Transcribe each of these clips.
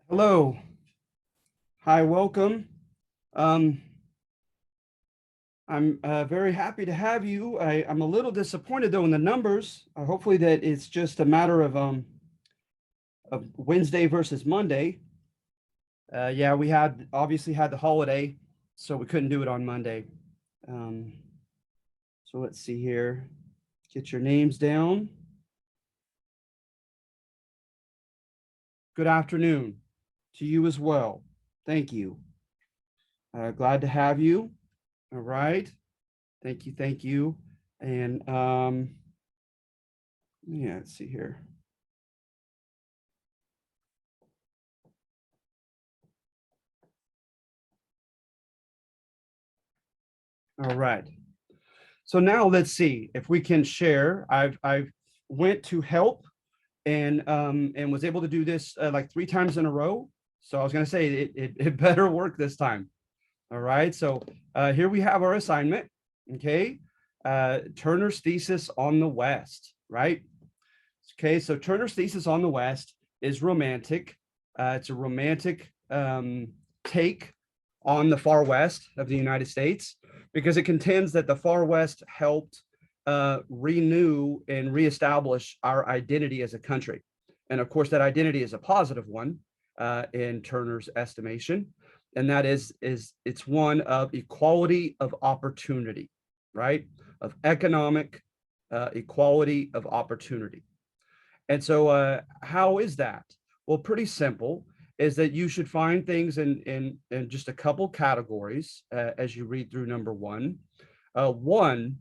Hello. Hi, welcome. Um, I'm very happy to have you. I'm a little disappointed though in the numbers. Hopefully that it's just a matter of Wednesday versus Monday. Yeah, we had obviously had the holiday, so we couldn't do it on Monday. Um, so let's see here. Get your names down. Good afternoon to you as well. Thank you. Glad to have you. All right. Thank you. Thank you. And yeah, let's see here. All right. So now let's see if we can share. I've went to help and was able to do this like 3 times in a row. So I was going to say it better work this time. All right. So here we have our assignment. Okay. Turner's thesis on the West. Right. Okay. So Turner's thesis on the West is romantic. It's a romantic take on the far west of the United States because it contends that the far west helped renew and reestablish our identity as a country. And of course, that identity is a positive one in Turner's estimation. And that is it's one of equality of opportunity, right? Of economic equality of opportunity. And so how is that? Well, pretty simple is that you should find things in just a couple categories as you read through number one. One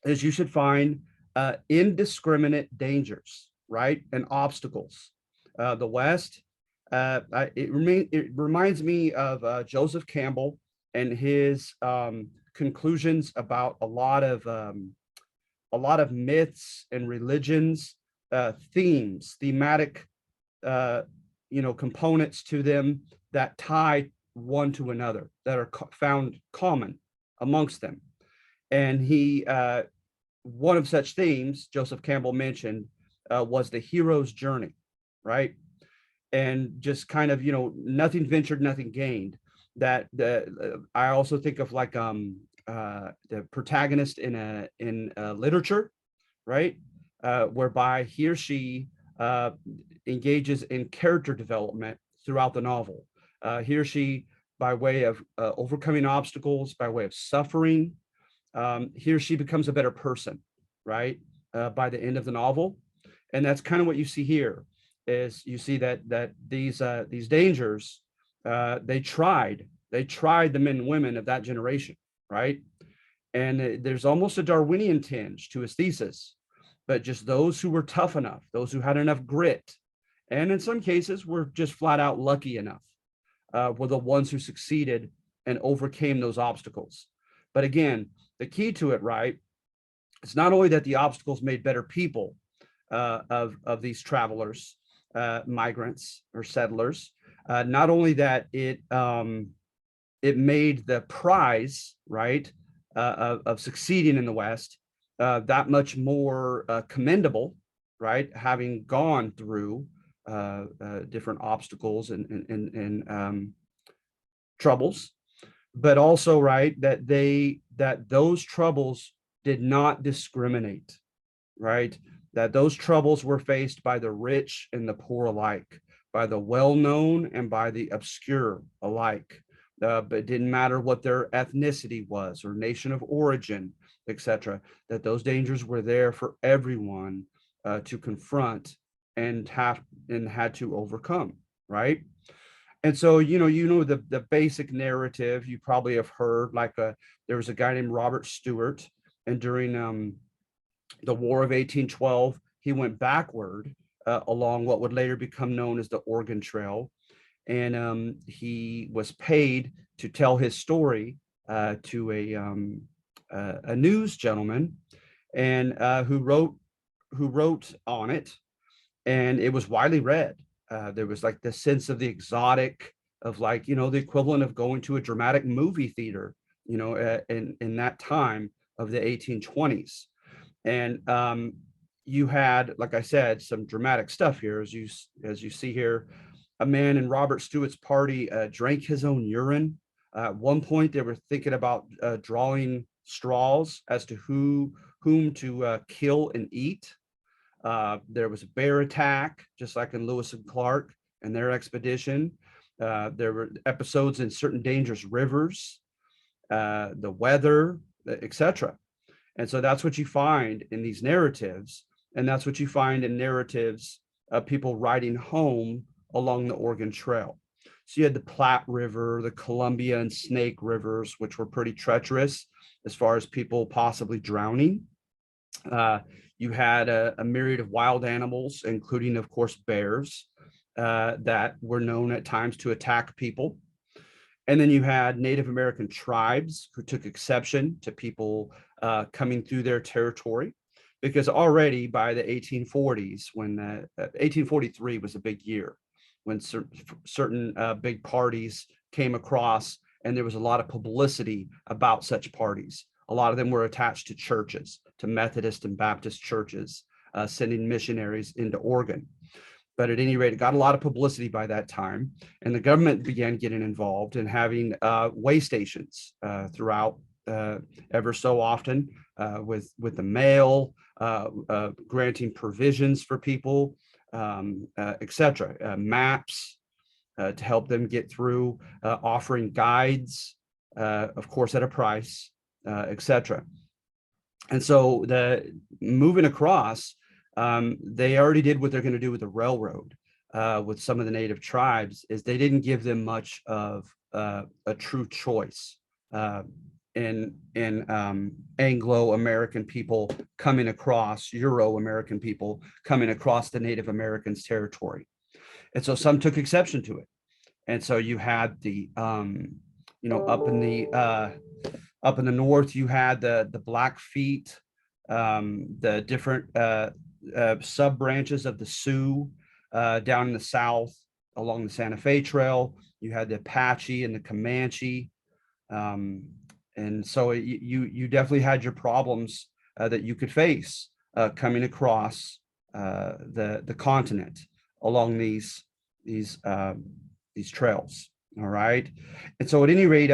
is you should find indiscriminate dangers, right? And obstacles. The West, it reminds me of Joseph Campbell and his conclusions about a lot of myths and religions, thematic, uh, components to them that tie one to another, that are found common amongst them. And one of such themes, Joseph Campbell mentioned, was the hero's journey, right? And just kind of, nothing ventured, nothing gained. That I also think of like the protagonist in literature, right? Whereby he or she engages in character development throughout the novel. He or she, by way of overcoming obstacles, by way of suffering, he or she becomes a better person, right? By the end of the novel, and that's kind of what you see here. Is you see that these dangers, they tried the men and women of that generation, right? And there's almost a Darwinian tinge to his thesis, but just those who were tough enough, those who had enough grit, and in some cases were just flat out lucky enough, were the ones who succeeded and overcame those obstacles. But again, the key to it, right? It's not only that the obstacles made better people of these travelers, migrants or settlers. Not only that, it made the prize, right, of succeeding in the West that much more commendable, right? Having gone through different obstacles and troubles, but also, right, that those troubles did not discriminate, right? That those troubles were faced by the rich and the poor alike, by the well-known and by the obscure alike. But it didn't matter what their ethnicity was or nation of origin, etc. That those dangers were there for everyone to confront and had to overcome, right? And so, the basic narrative you probably have heard, like there was a guy named Robert Stewart, and during the War of 1812, he went backward along what would later become known as the Oregon Trail. And he was paid to tell his story to a news gentleman, and who wrote on it, and it was widely read. There was like the sense of the exotic, of like, the equivalent of going to a dramatic movie theater, in that time of the 1820s. And you had, like I said, some dramatic stuff here, as you see here. a man in Robert Stewart's party drank his own urine. At one point, they were thinking about drawing straws as to whom to kill and eat. There was a bear attack, just like in Lewis and Clark and their expedition. There were episodes in certain dangerous rivers, the weather, etc. And so that's what you find in these narratives. And that's what you find in narratives of people riding home along the Oregon Trail. So you had the Platte River, the Columbia and Snake Rivers, which were pretty treacherous as far as people possibly drowning. You had a myriad of wild animals, including, of course, bears, that were known at times to attack people. And then you had Native American tribes who took exception to people coming through their territory, because already by the 1840s, when 1843 was a big year, when certain big parties came across, and there was a lot of publicity about such parties. A lot of them were attached to churches, to Methodist and Baptist churches, sending missionaries into Oregon. But at any rate, it got a lot of publicity by that time, and the government began getting involved in having way stations throughout ever so often, with the mail, granting provisions for people, etc. Maps to help them get through, offering guides, of course, at a price, etc. And so the moving across, they already did what they're going to do with the railroad, with some of the native tribes, is they didn't give them much of a true choice in Anglo-American people coming across, Euro-American people coming across the Native Americans' territory. And so some took exception to it. And so you had the, up in the north, you had the Blackfeet, the different sub branches of the Sioux, down in the south along the Santa Fe Trail. You had the Apache and the Comanche. And so you definitely had your problems that you could face coming across the continent along these trails. All right. And so at any rate,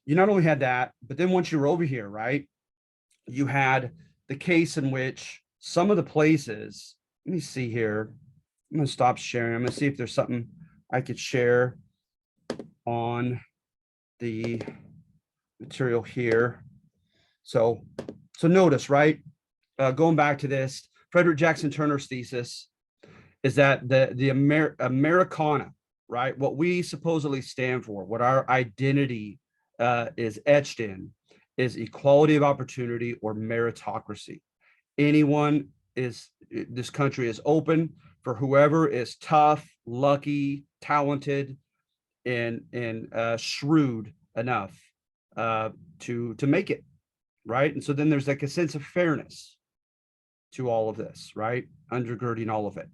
you not only had that, but then once you were over here, right, you had the case in which some of the places, let me see here. I'm going to stop sharing. I'm going to see if there's something I could share on the material here. So notice, right, going back to this, Frederick Jackson Turner's thesis is that the Americana, right, what we supposedly stand for, what our identity is etched in, is equality of opportunity or meritocracy. This country is open for whoever is tough, lucky, talented, and shrewd enough to make it, right? And so then there's like a sense of fairness to all of this, right? Undergirding all of it.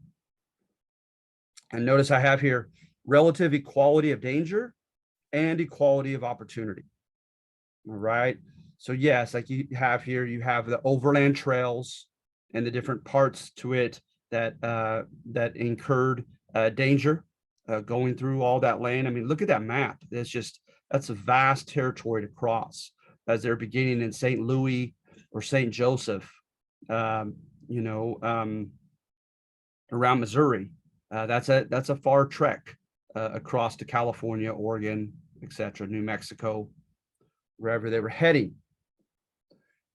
And notice I have here relative equality of danger and equality of opportunity. All right. So yes, like you have here, you have the overland trails and the different parts to it that incurred danger going through all that land. I mean, look at that map. That's a vast territory to cross, as they're beginning in St. Louis or St. Joseph, around Missouri. That's a far trek across to California, Oregon, etc., New Mexico, wherever they were heading.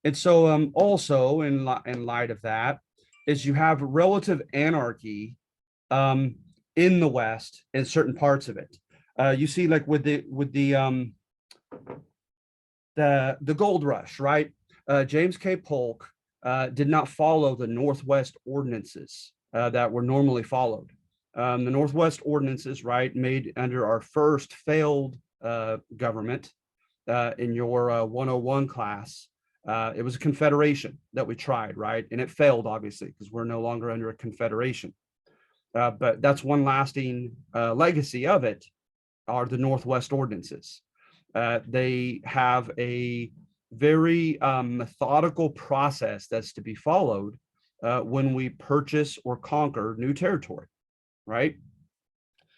And so also in light of that is you have relative anarchy in the West in certain parts of it. You see, like with the gold rush, right? James K. Polk did not follow the Northwest ordinances that were normally followed. The Northwest ordinances, right, made under our first failed government in your 101 class. It was a confederation that we tried, right? And it failed, obviously, because we're no longer under a confederation. But that's one lasting legacy of it, are the Northwest ordinances. They have a very methodical process that's to be followed when we purchase or conquer new territory, right?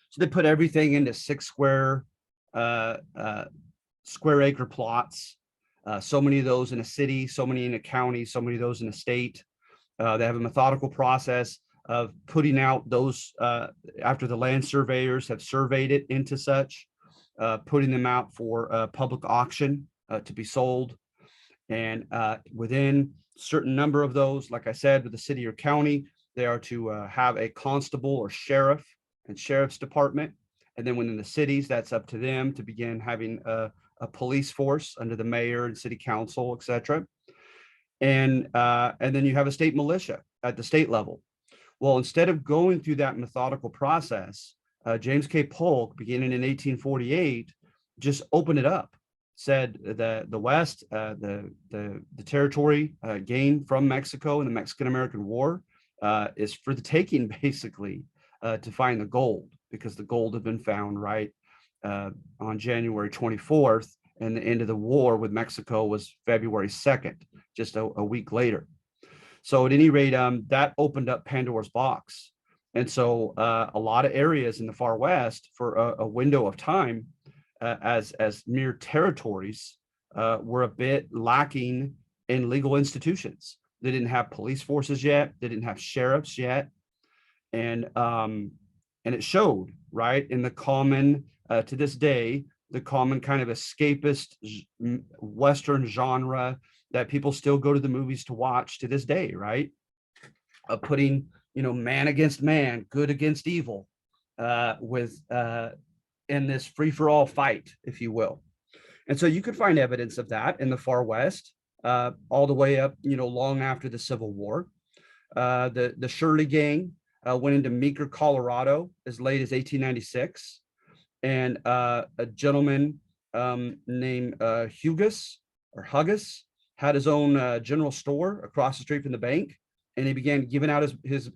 So they put everything into 6 uh, uh, square acre plots. So many of those in a city, so many in a county, so many of those in a state. They have a methodical process of putting out those after the land surveyors have surveyed it into such, putting them out for public auction to be sold. And within a certain number of those, like I said, with the city or county, they are to have a constable or sheriff and sheriff's department. And then within the cities, that's up to them to begin having a police force under the mayor and city council, et cetera. And then you have a state militia at the state level. Well, instead of going through that methodical process, James K. Polk, beginning in 1848, just opened it up. Said that the West, the territory gained from Mexico in the Mexican-American War is for the taking, basically, to find the gold, because the gold had been found right on January 24th, and the end of the war with Mexico was February 2nd, just a week later. So at any rate, that opened up Pandora's box. And so a lot of areas in the far West for a window of time as mere territories were a bit lacking in legal institutions. They didn't have police forces yet. They didn't have sheriffs yet. And it showed, right, in the common, to this day, the common kind of escapist Western genre that people still go to the movies to watch to this day, right? Putting, man against man, good against evil, with in this free-for-all fight, if you will. And so you could find evidence of that in the far West, all the way up, long after the Civil War. The Shirley Gang went into Meeker, Colorado, as late as 1896. And a gentleman named Hugus had his own general store across the street from the bank, and he began giving out his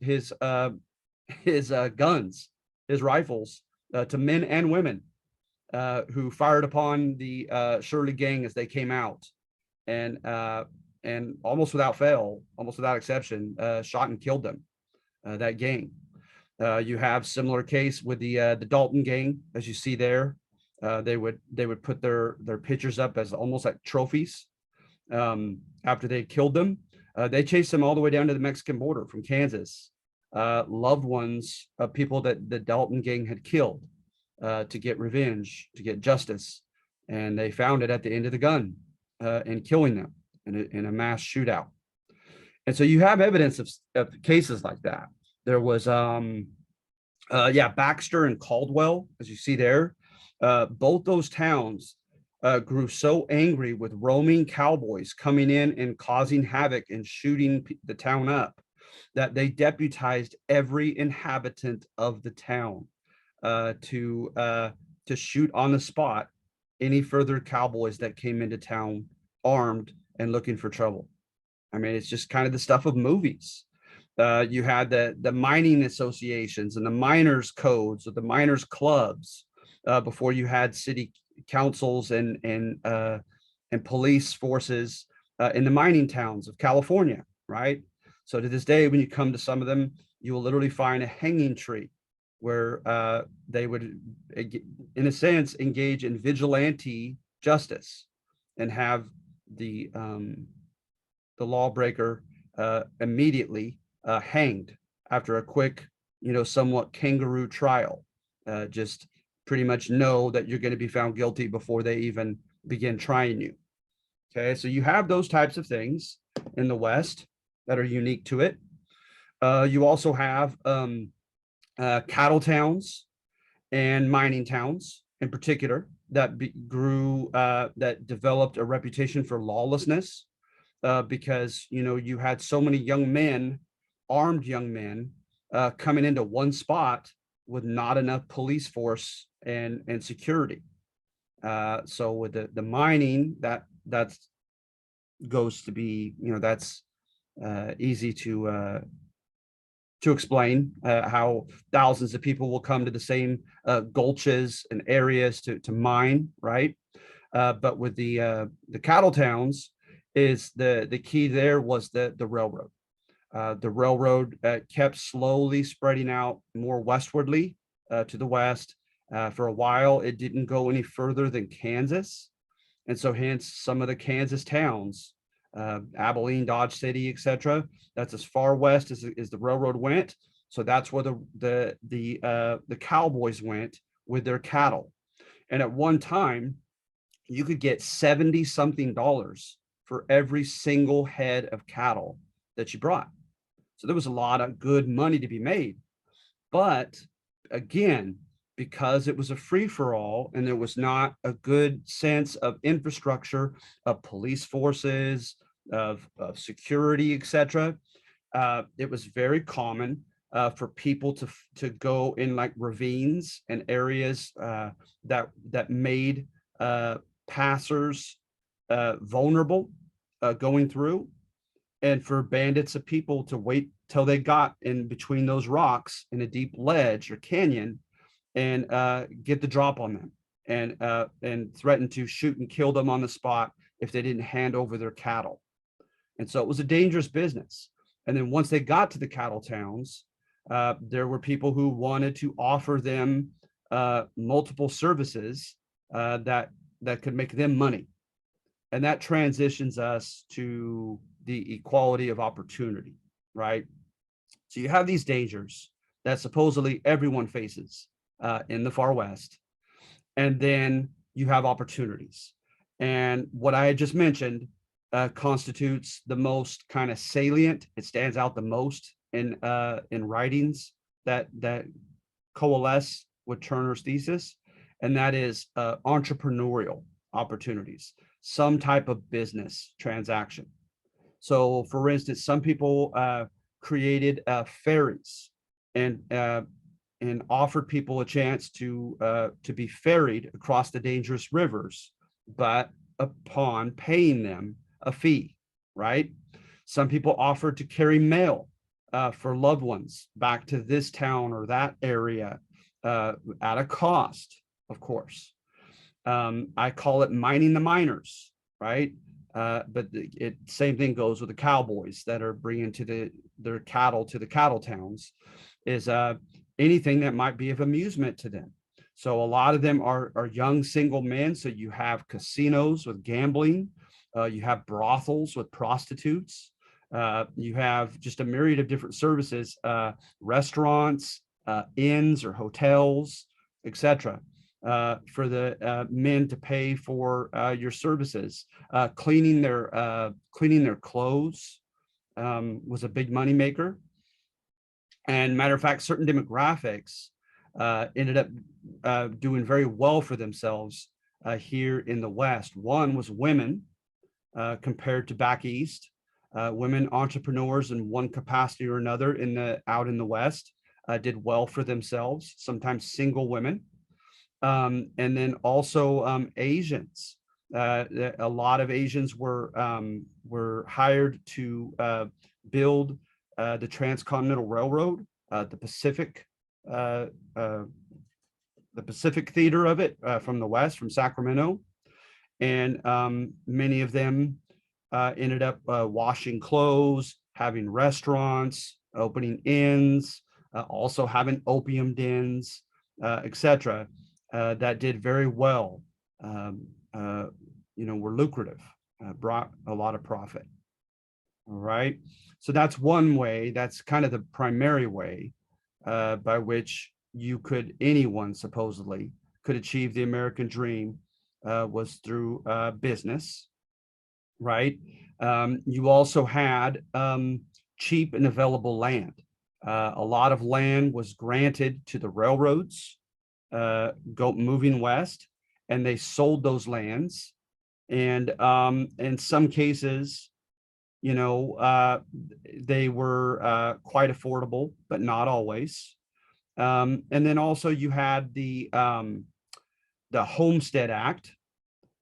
guns, his rifles, to men and women who fired upon the Shirley Gang as they came out, and almost without fail, almost without exception, shot and killed them. That gang. You have similar case with the Dalton Gang, as you see there. They would put their pictures up as almost like trophies. After they killed them, they chased them all the way down to the Mexican border from Kansas. Loved ones of people that the Dalton Gang had killed to get revenge, to get justice, and they found it at the end of the gun and killing them in a mass shootout. And so you have evidence of cases like that. There was Baxter and Caldwell, as you see there. Both those towns grew so angry with roaming cowboys coming in and causing havoc and shooting the town up that they deputized every inhabitant of the town to shoot on the spot any further cowboys that came into town armed and looking for trouble. I mean, it's just kind of the stuff of movies. You had the mining associations and the miners codes or the miners clubs before you had city councils and police forces in the mining towns of California, right? So to this day, when you come to some of them, you will literally find a hanging tree where they would, in a sense, engage in vigilante justice and have the lawbreaker immediately hanged after a quick, somewhat kangaroo trial. Just pretty much know that you're going to be found guilty before they even begin trying you. Okay, so you have those types of things in the West that are unique to it. You also have cattle towns and mining towns in particular that that developed a reputation for lawlessness because, you had so many armed young men coming into one spot with not enough police force and security. So with the mining, that's goes to be, that's easy to explain how thousands of people will come to the same gulches and areas to mine, right? But with the cattle towns, is the key there was the railroad. The railroad kept slowly spreading out more westwardly to the west. For a while, it didn't go any further than Kansas. And so hence some of the Kansas towns, Abilene, Dodge City, etc. That's as far west as the railroad went. So that's where the cowboys went with their cattle. And at one time, you could get 70 something dollars for every single head of cattle that you brought. So there was a lot of good money to be made. But again, because it was a free for all and there was not a good sense of infrastructure, of police forces, of security, etc., it was very common for people to go in like ravines and areas that made passers vulnerable going through, and for bandits of people to wait till they got in between those rocks in a deep ledge or canyon and get the drop on them and threaten to shoot and kill them on the spot if they didn't hand over their cattle. And so it was a dangerous business. And then once they got to the cattle towns, there were people who wanted to offer them multiple services that could make them money. And that transitions us to the equality of opportunity, right? So you have these dangers that supposedly everyone faces in the far west. And then you have opportunities. And what I had just mentioned constitutes the most kind of salient. It stands out the most in writings that coalesce with Turner's thesis, and that is entrepreneurial opportunities, some type of business transaction. So, for instance, some people created ferries and offered people a chance to be ferried across the dangerous rivers, but upon paying them a fee, right? Some people offered to carry mail for loved ones back to this town or that area at a cost, of course. I call it mining the miners, right? But same thing goes with the cowboys that are bringing their cattle to the cattle towns, is anything that might be of amusement to them. So a lot of them are young single men. So you have casinos with gambling, you have brothels with prostitutes, you have just a myriad of different services, restaurants, inns or hotels, etc. For the men to pay for your services. Cleaning their clothes was a big moneymaker. And matter of fact, certain demographics ended up doing very well for themselves here in the West. One was women compared to back east. Women entrepreneurs in one capacity or another out in the West did well for themselves, sometimes single women. And then also Asians. A lot of Asians were hired to build the Transcontinental Railroad, the Pacific theater of it from the West, from Sacramento. And many of them ended up washing clothes, having restaurants, opening inns, also having opium dens, etc. That did very well, were lucrative, brought a lot of profit. All right. So that's one way, that's kind of the primary way by which anyone supposedly could achieve the American dream, was through business, right? You also had cheap and available land. A lot of land was granted to the railroads moving west, and they sold those lands. And in some cases, they were quite affordable, but not always. And then also you had the Homestead Act,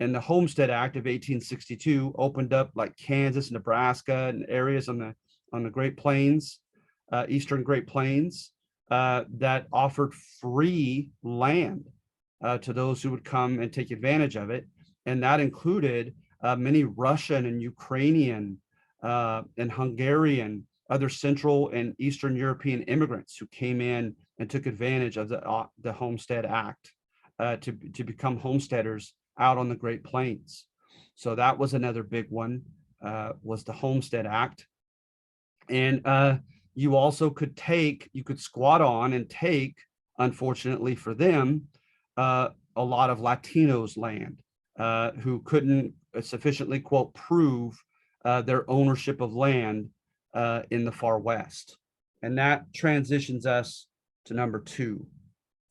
and the Homestead Act of 1862 opened up like Kansas, Nebraska, and areas on the Great Plains, Eastern Great Plains, that offered free land to those who would come and take advantage of it. And that included many Russian and Ukrainian and Hungarian, other Central and Eastern European immigrants who came in and took advantage of the Homestead Act to become homesteaders out on the Great Plains. So that was another big one, was the Homestead Act. And you also you could squat on and take, unfortunately for them, a lot of Latinos' land who couldn't sufficiently, quote, prove their ownership of land in the far West. And that transitions us to number 2.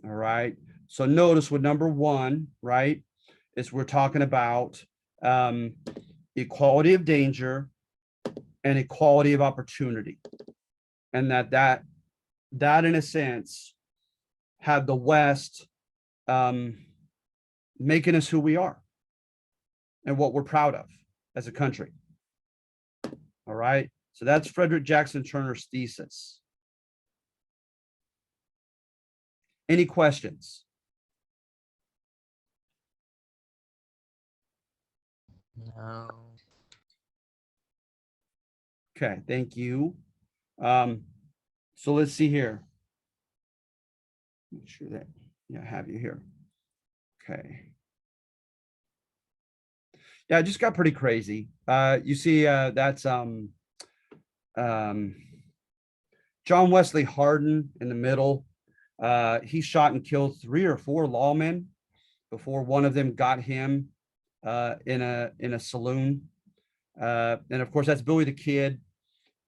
All right. So notice with number 1, right, is we're talking about equality of danger and equality of opportunity. And that in a sense had the West making us who we are and what we're proud of as a country. All right. So that's Frederick Jackson Turner's thesis. Any questions? No. Okay, thank you. So let's see here. Make sure that, yeah, I have you here. Okay. Yeah, it just got pretty crazy. You see, that's John Wesley Hardin in the middle. He shot and killed 3 or 4 lawmen before one of them got him in a saloon. And of course, that's Billy the Kid.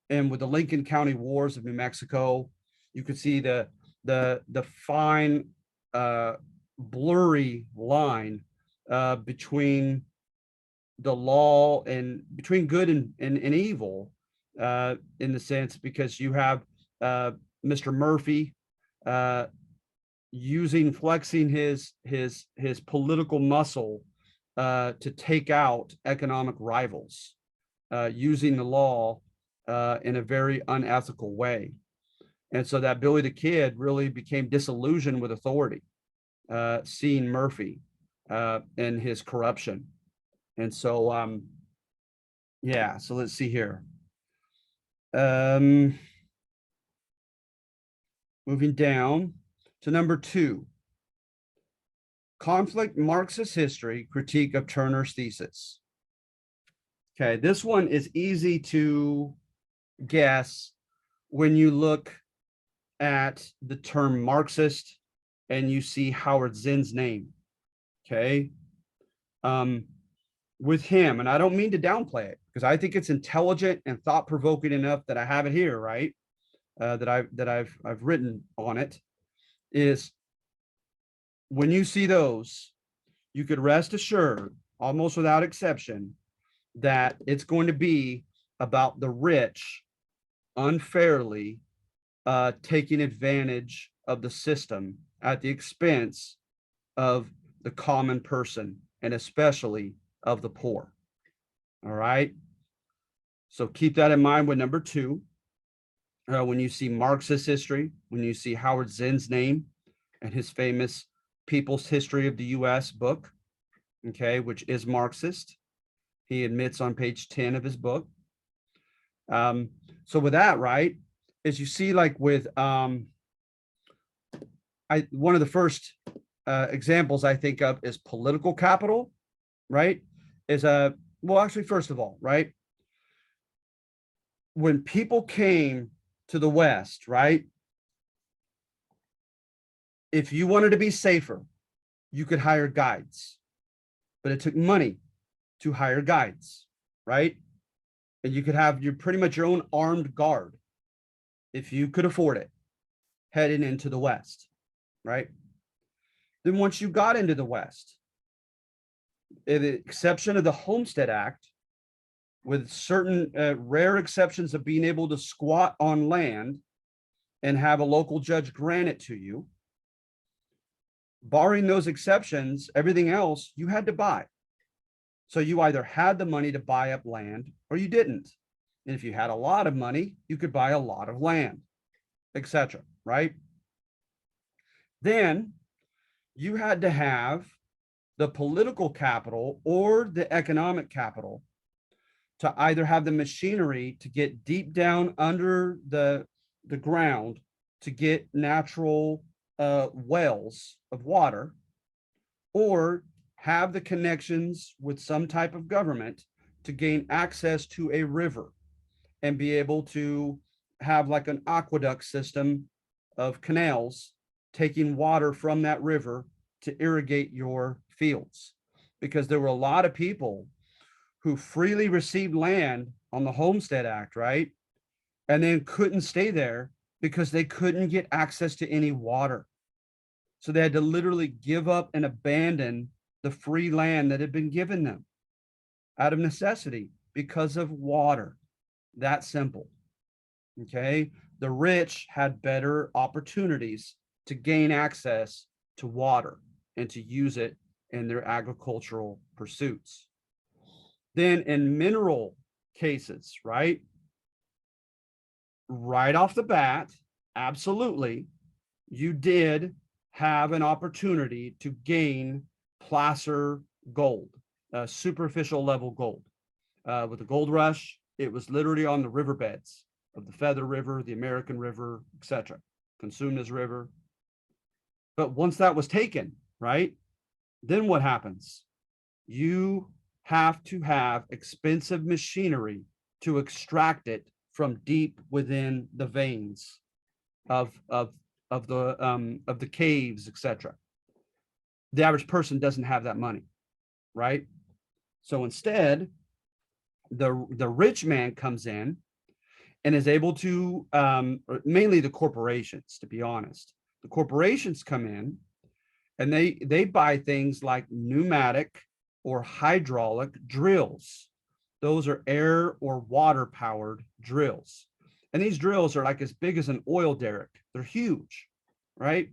And with the Lincoln County Wars of New Mexico, you could see the fine, blurry line between the law and between good and evil, in the sense, because you have Mr. Murphy flexing his political muscle to take out economic rivals, using the law in a very unethical way. And so that Billy the Kid really became disillusioned with authority, seeing Murphy and his corruption. And so, yeah, so let's see here. Moving down to number 2, Conflict, Marxist History, Critique of Turner's Thesis. Okay, this one is easy to guess when you look at the term Marxist and you see Howard Zinn's name. Okay. With him, and I don't mean to downplay it because I think it's intelligent and thought-provoking enough that I have it here, right? That I've written on it, is when you see those, you could rest assured, almost without exception, that it's going to be about the rich unfairly taking advantage of the system at the expense of the common person, and especially of the poor. All right. So keep that in mind with number 2. When you see Marxist history, when you see Howard Zinn's name and his famous People's History of the U.S. book, okay, which is Marxist, he admits on page 10 of his book. So with that, right, as you see, like with one of the first examples I think of is political capital, right? Is well, actually, first of all, right, when people came to the West, right, if you wanted to be safer, you could hire guides, but it took money to hire guides, right? And you could have pretty much your own armed guard if you could afford it, heading into the West, right? Then once you got into the West, with the exception of the Homestead Act, with certain rare exceptions of being able to squat on land and have a local judge grant it to you, barring those exceptions, everything else you had to buy. So you either had the money to buy up land or you didn't. And if you had a lot of money, you could buy a lot of land, etc. Right? Then you had to have the political capital or the economic capital to either have the machinery to get deep down under the ground to get natural wells of water, or have the connections with some type of government to gain access to a river and be able to have like an aqueduct system of canals taking water from that river to irrigate your fields. Because there were a lot of people who freely received land on the Homestead Act, right? And then couldn't stay there because they couldn't get access to any water. So they had to literally give up and abandon the free land that had been given them out of necessity because of water. That simple. Okay. The rich had better opportunities to gain access to water and to use it in their agricultural pursuits. Then in mineral cases, right? Right off the bat, absolutely, you did have an opportunity to gain placer gold, superficial level gold. With the gold rush, it was literally on the riverbeds of the Feather River, the American River, etc., Consumnes River. But once that was taken, right, then what happens? You have to have expensive machinery to extract it from deep within the veins of the caves, etc. The average person doesn't have that money, right? So instead, the rich man comes in and is able to, mainly the corporations, to be honest. The corporations come in and they buy things like pneumatic or hydraulic drills. Those are air or water powered drills. And these drills are like as big as an oil derrick. They're huge, right?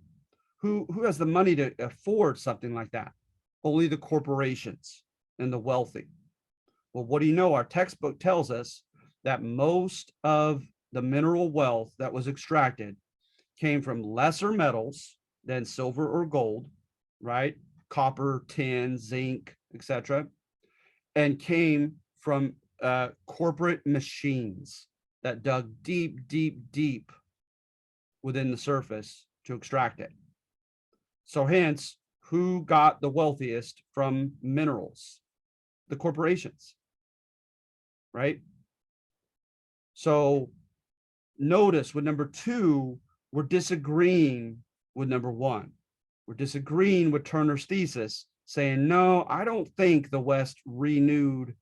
Who has the money to afford something like that? Only the corporations and the wealthy. Well, what do you know? Our textbook tells us that most of the mineral wealth that was extracted came from lesser metals than silver or gold, right? Copper, tin, zinc, etc., and came from corporate machines that dug deep, deep, deep within the surface to extract it. So hence, who got the wealthiest from minerals? The corporations, right? So notice with number two, we're disagreeing with number one. We're disagreeing with Turner's thesis, saying, no, I don't think the West renewed,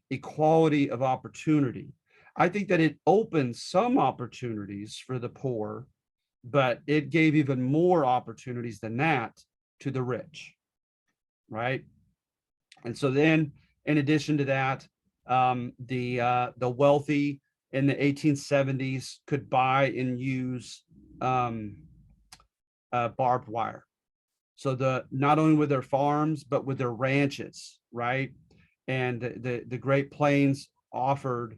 equality of opportunity. I think that it opened some opportunities for the poor, but it gave even more opportunities than that to the rich, right? And so then, in addition to that, the wealthy in the 1870s could buy and use barbed wire. So not only with their farms, but with their ranches, right? And the Great Plains offered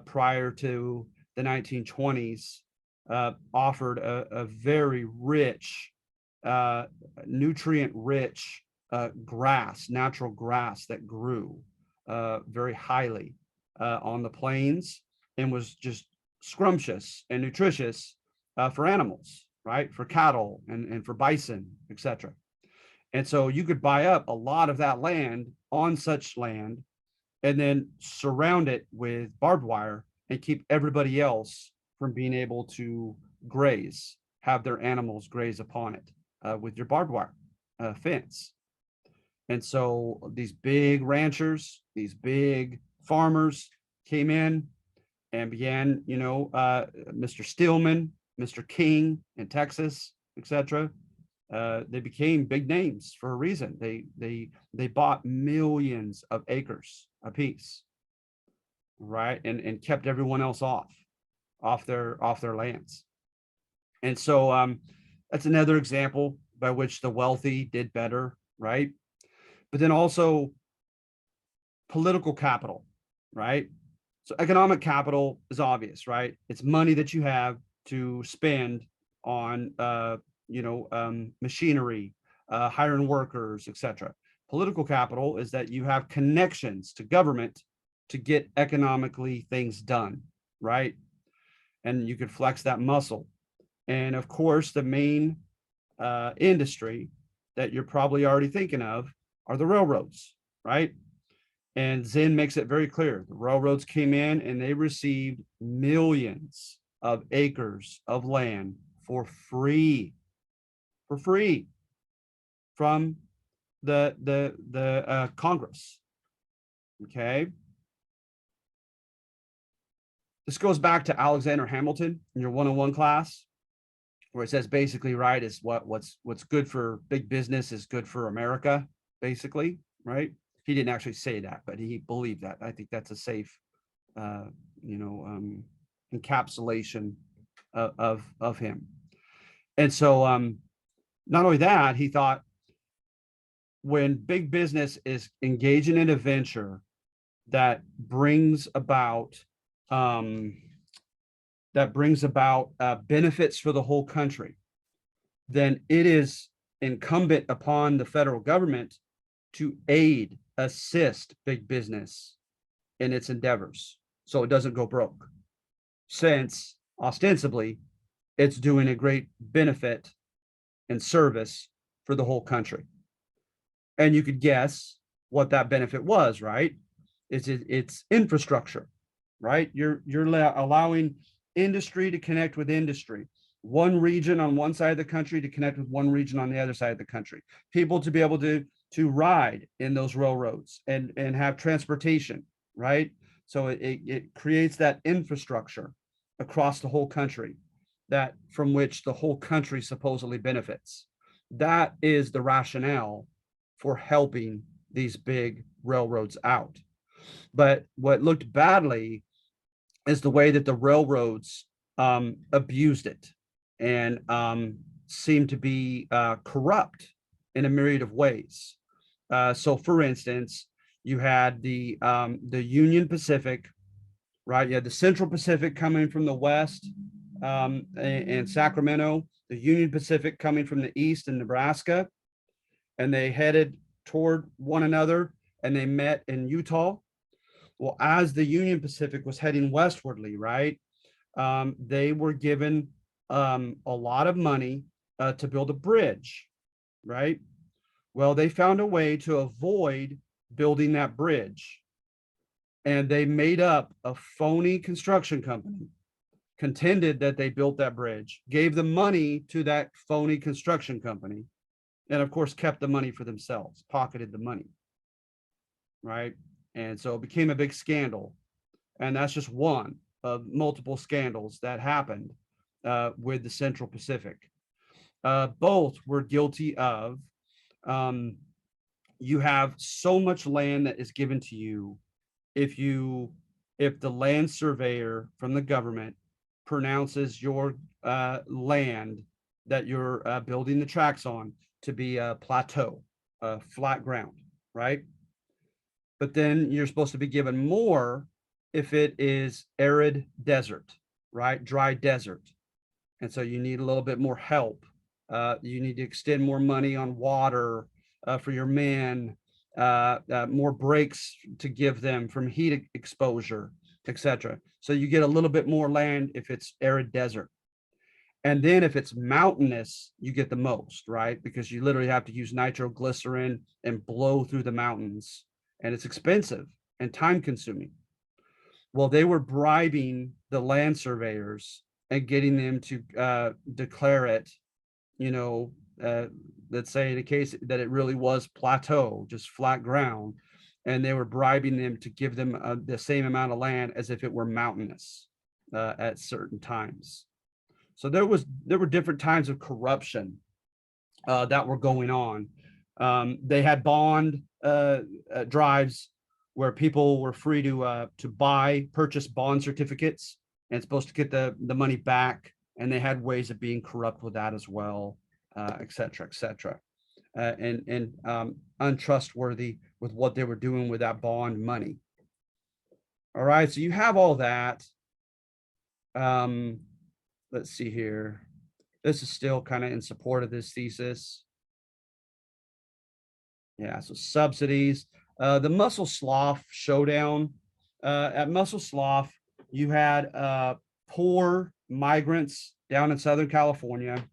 prior to the 1920s offered a very rich, nutrient-rich grass, natural grass that grew very highly on the plains and was just scrumptious and nutritious for animals, right? For cattle and for bison, etc. And so you could buy up a lot of that land on such land and then surround it with barbed wire and keep everybody else from being able to graze, have their animals graze upon it with your barbed wire fence. And so these big ranchers, these big farmers came in and began, Mr. Stillman, Mr. King in Texas, etc. They became big names for a reason. They bought millions of acres apiece, right, and kept everyone else off their lands. And so that's another example by which the wealthy did better, right? But then also political capital, right? So economic capital is obvious, right? It's money that you have to spend on, machinery, hiring workers, etc. Political capital is that you have connections to government to get economically things done, right? and you could flex that muscle. And of course, the main industry that you're probably already thinking of are the railroads, right? And Zinn makes it very clear. The railroads came in and they received millions of acres of land for free from the Congress. Okay. This goes back to Alexander Hamilton in your 101 class, where it says basically, right, is what's good for big business is good for America, basically, right? He didn't actually say that, but he believed that. I think that's a safe, encapsulation of him. And so, not only that, he thought when big business is engaging in a venture that brings about benefits for the whole country, then it is incumbent upon the federal government to aid, assist big business in its endeavors so it doesn't go broke, since ostensibly it's doing a great benefit and service for the whole country. And you could guess what that benefit was, right? It's infrastructure, right? You're allowing industry to connect with industry, one region on one side of the country to connect with one region on the other side of the country, people to be able to ride in those railroads and have transportation, right? So it creates that infrastructure across the whole country, that from which the whole country supposedly benefits. That is the rationale for helping these big railroads out. But what looked badly is the way that the railroads abused it and seemed to be corrupt in a myriad of ways. So, for instance, you had the Union Pacific, right? You had the Central Pacific coming from the west and Sacramento, the Union Pacific coming from the east in Nebraska, and they headed toward one another and they met in Utah. Well, as the Union Pacific was heading westwardly, right, they were given a lot of money to build a bridge, right? Well, they found a way to avoid building that bridge, and they made up a phony construction company, contended that they built that bridge, gave the money to that phony construction company, and of course kept the money for themselves, pocketed the money, right? And so it became a big scandal. And that's just one of multiple scandals that happened with the Central Pacific. Both were guilty of, you have so much land that is given to you. If the land surveyor from the government pronounces your land that you're building the tracks on to be a plateau, flat ground, right? But then you're supposed to be given more if it is arid desert, right? Dry desert. And so you need a little bit more help. You need to extend more money on water for your men, more breaks to give them from heat exposure, etc. So you get a little bit more land if it's arid desert. And then if it's mountainous, you get the most, right? Because you literally have to use nitroglycerin and blow through the mountains, and it's expensive and time consuming. Well, they were bribing the land surveyors and getting them to declare it, let's say in a case that it really was plateau, just flat ground, and they were bribing them to give them the same amount of land as if it were mountainous at certain times. So there were different kinds of corruption that were going on. They had bond drives where people were free to purchase bond certificates and supposed to get the money back. And they had ways of being corrupt with that as well, et cetera, and untrustworthy with what they were doing with that bond money. All right, so you have all that. Let's see here. This is still kind of in support of this thesis. Yeah, so subsidies. The Muscle Slough showdown. At Muscle Slough, you had poor migrants down in Southern California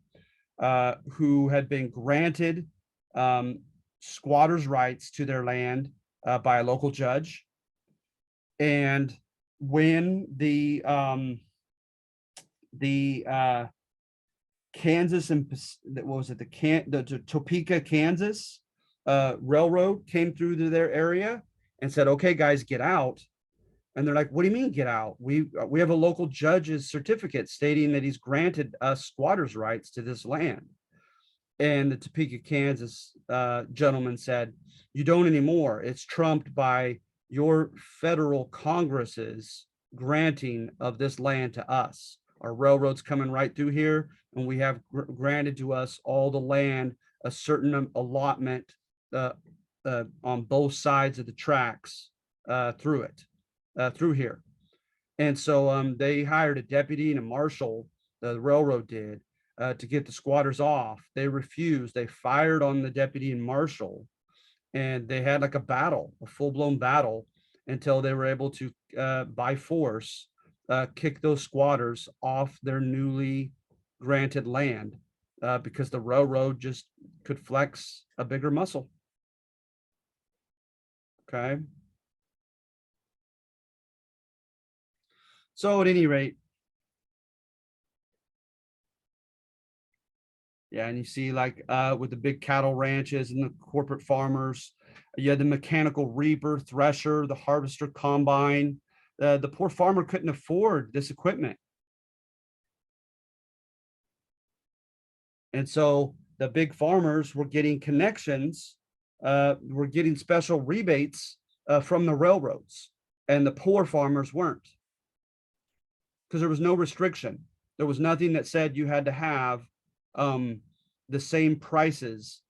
who had been granted squatters' rights to their land by a local judge. And when the Kansas and what was it, the Topeka, Kansas railroad came through to their area and said, okay, guys, get out. And they're like, what do you mean get out? We have a local judge's certificate stating that he's granted us squatters' rights to this land. And the Topeka, Kansas gentleman said, you don't anymore. It's trumped by your federal Congress's granting of this land to us. Our railroad's coming right through here, and we have granted to us all the land, a certain allotment on both sides of the tracks through it, through here. And so they hired a deputy and a marshal, the railroad did, to get the squatters off. They refused. They fired on the deputy and marshal, and they had like a battle, a full-blown battle, until they were able to, by force, kick those squatters off their newly granted land because the railroad just could flex a bigger muscle. Okay. So at any rate, yeah, and you see like with the big cattle ranches and the corporate farmers, you had the mechanical reaper, thresher, the harvester, combine. The poor farmer couldn't afford this equipment. And so the big farmers were getting connections, were getting special rebates from the railroads, and the poor farmers weren't, because there was no restriction. There was nothing that said you had to have the same prices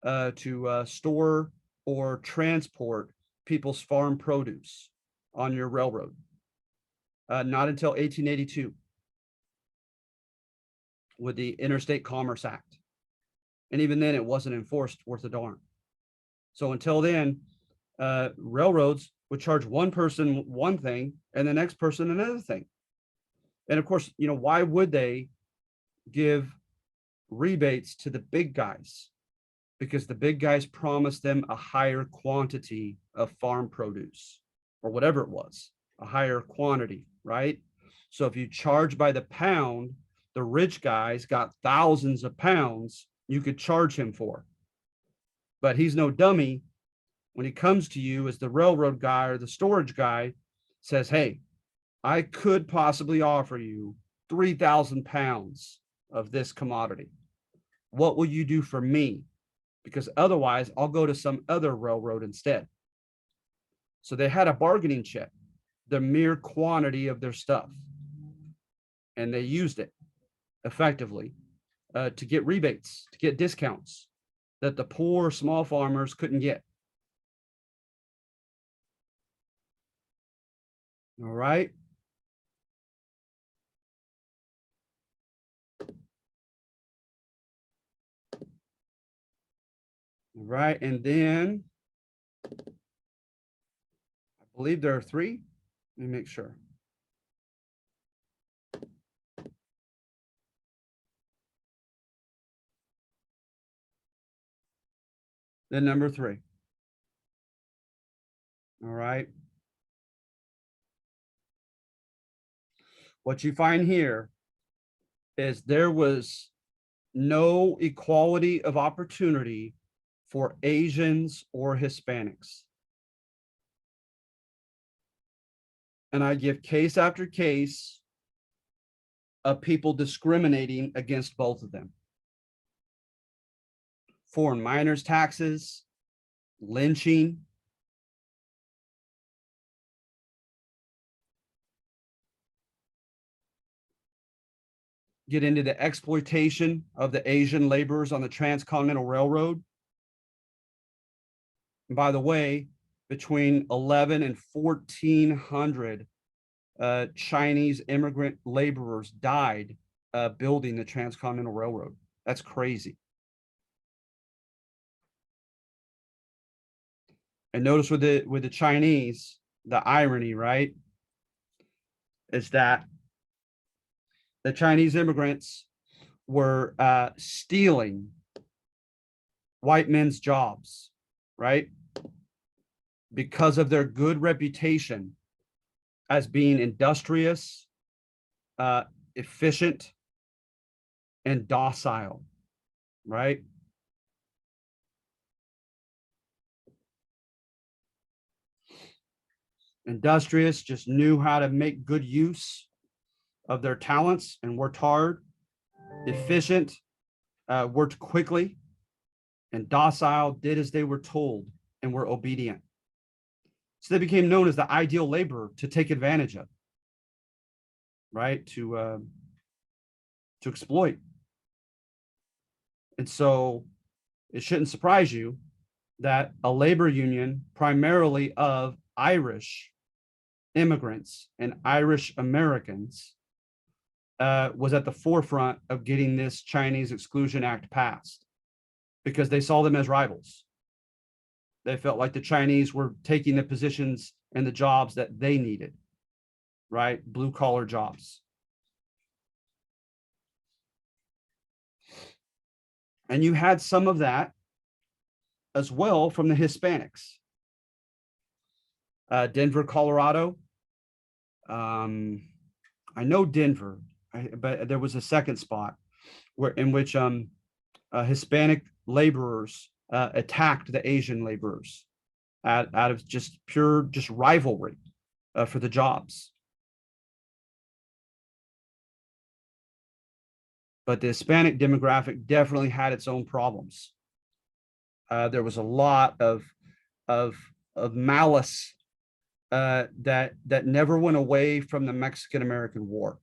to store or transport people's farm produce on your railroad. Not until 1882 with the Interstate Commerce Act. And even then it wasn't enforced worth a darn. So until then, railroads would charge one person one thing and the next person another thing. And of course, you know, why would they give rebates to the big guys? Because the big guys promised them a higher quantity of farm produce or whatever it was, a higher quantity, right? So if you charge by the pound, the rich guys got thousands of pounds you could charge him for. But he's no dummy. When he comes to you as the railroad guy or the storage guy, says, hey, I could possibly offer you 3,000 pounds of this commodity. What will you do for me? Because otherwise I'll go to some other railroad instead. So they had a bargaining chip, the mere quantity of their stuff. And they used it effectively to get rebates, to get discounts that the poor small farmers couldn't get. All right. All right. And then I believe there are three. Let me make sure. Then number three. All right. What you find here is there was no equality of opportunity for Asians or Hispanics. And I give case after case of people discriminating against both of them. Foreign miners taxes, lynching, get into the exploitation of the Asian laborers on the Transcontinental Railroad. And by the way, between 11 and 1,400 Chinese immigrant laborers died building the Transcontinental Railroad. That's crazy. And notice with the Chinese, the irony, right, is that the Chinese immigrants were stealing white men's jobs, right? Because of their good reputation as being industrious, efficient, and docile, right? Industrious, just knew how to make good use of their talents and worked hard. Efficient, worked quickly, and docile, did as they were told and were obedient. So they became known as the ideal laborer to take advantage of, right? To exploit. And so it shouldn't surprise you that a labor union, primarily of Irish immigrants and Irish Americans, was at the forefront of getting this Chinese Exclusion Act passed because they saw them as rivals. They felt like the Chinese were taking the positions and the jobs that they needed, right? Blue collar jobs. And you had some of that as well from the Hispanics. Denver, Colorado. I know Denver, but there was a second spot in which Hispanic laborers attacked the Asian laborers out of just pure rivalry for the jobs. But the Hispanic demographic definitely had its own problems. There was a lot of malice that never went away from the Mexican-American War,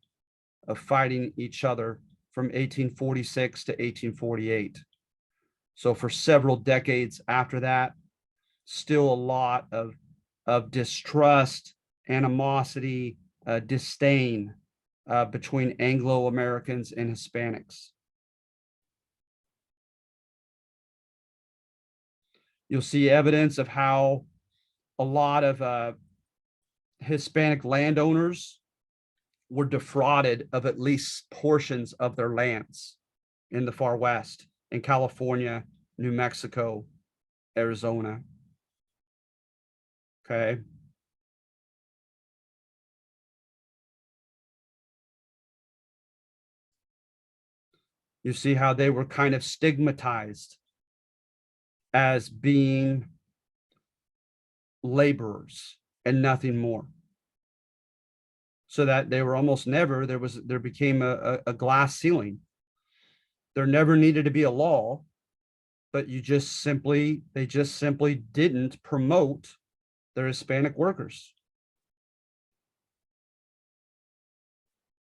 of fighting each other from 1846 to 1848. So for several decades after that, still a lot of distrust, animosity, disdain between Anglo-Americans and Hispanics. You'll see evidence of how a lot of Hispanic landowners were defrauded of at least portions of their lands in the far west, in California, New Mexico, Arizona. Okay. You see how they were kind of stigmatized as being laborers and nothing more. So that they were almost never, there became a glass ceiling. There never needed to be a law, but they just simply didn't promote their Hispanic workers.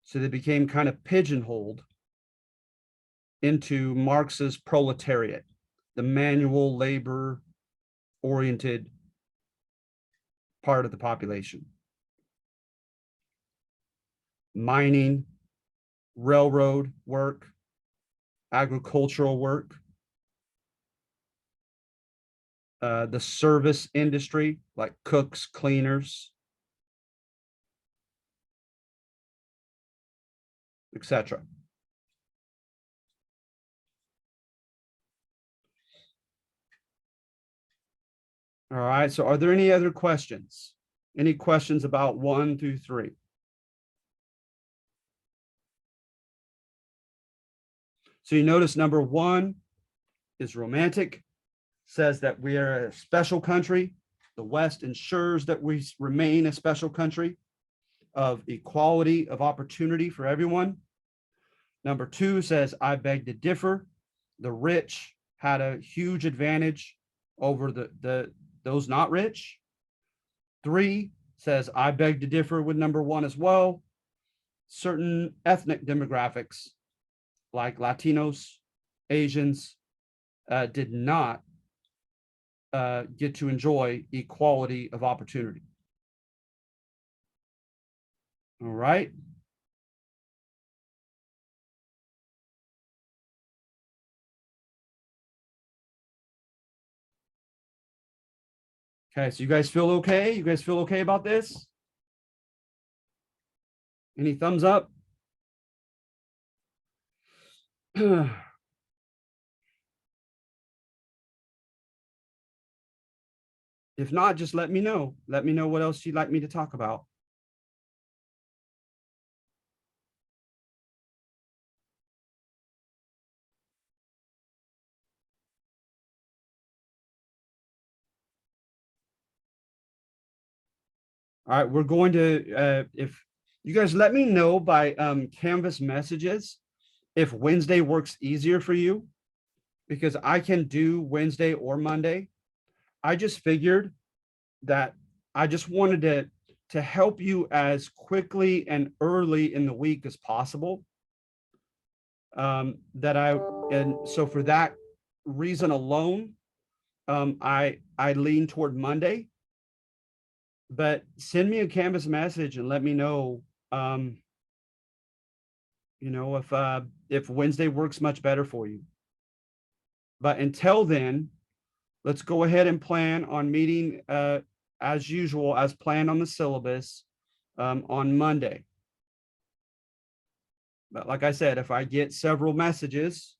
So they became kind of pigeonholed into Marx's proletariat, the manual labor oriented part of the population. Mining, railroad work, agricultural work, the service industry like cooks, cleaners, etc. All right, so are there any other questions? Any questions about 1 through 3? So you notice number 1 is romantic, says that we are a special country. The West ensures that we remain a special country of equality of opportunity for everyone. Number 2 says, I beg to differ. The rich had a huge advantage over those not rich. 3 says, I beg to differ with number 1 as well. Certain ethnic demographics like Latinos, Asians, did not get to enjoy equality of opportunity. All right. Okay, so you guys feel okay? You guys feel okay about this? Any thumbs up? If not, just let me know. Let me know what else you'd like me to talk about. All right, we're going to, if you guys let me know by Canvas messages if Wednesday works easier for you, because I can do Wednesday or Monday. I just figured that I just wanted to help you as quickly and early in the week as possible. And so for that reason alone, I lean toward Monday. But send me a Canvas message and let me know, if Wednesday works much better for you. But until then, let's go ahead and plan on meeting as usual, as planned on the syllabus on Monday. But like I said, if I get several messages,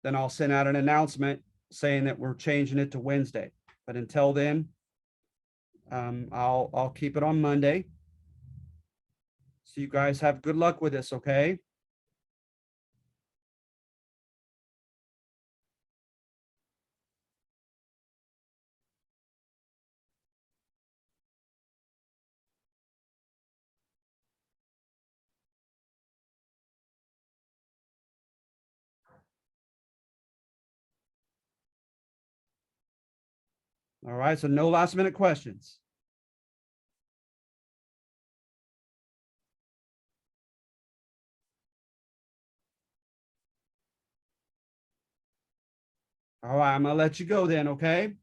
then I'll send out an announcement saying that we're changing it to Wednesday. But until then, I'll keep it on Monday. So you guys have good luck with this, okay? All right, so no last minute questions. All right, I'm gonna let you go then, okay?